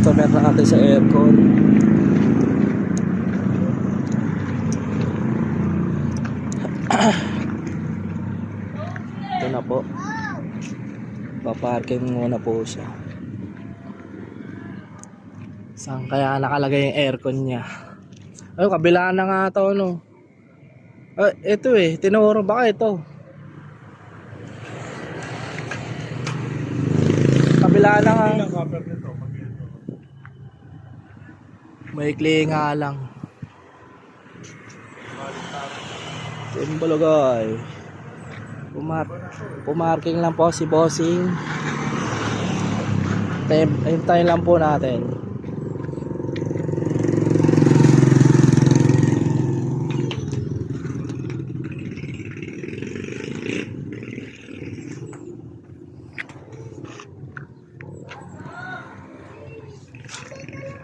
customer natin sa aircon. Ito na po. Paparking muna po siya. Saan kaya nakalagay yung aircon niya? Ay, kabila na nga to, no? Ito eh, tinuro baka ito. Kabila na nga. Maikli nga lang. Timbalogay. Pumarking lang po si bossing. Hintayin lang po natin.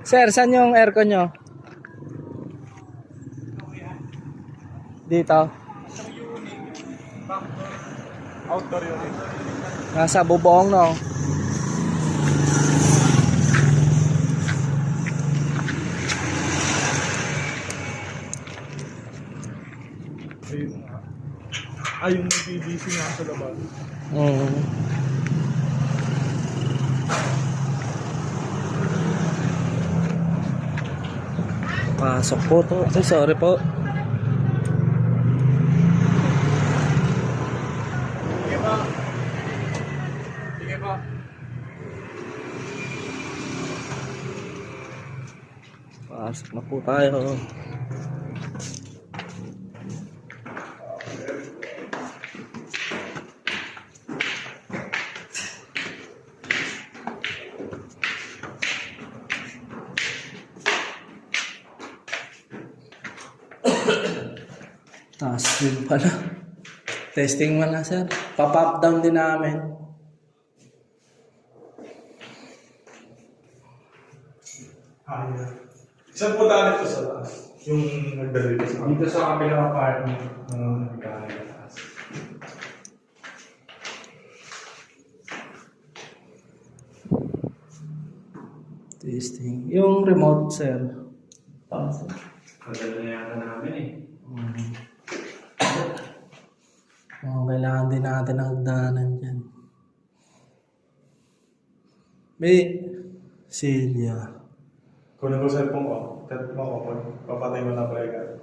Sir, saan yung aircon nyo? Dito? Outdoor unit. Nasa bubong, no? Ayun nga. Yung BBC nga sa labas. Pasok po to. Ay, sorry po. Sige pa. Sige pa. Pasok na po tayo. Taas din pala. Testing mo na, sir. Pa-pop down din namin. Saan po tayo ito sa taas? Yung nagdali ko sa dito sa kabilang apartment ng nagdali sa taas. Testing. Yung remote, sir. Madala na yata namin eh. Kailangan din natin ang hagdanan dyan. May Celia. Kunin ko sa cellphone ko. Papatay mo na breaker.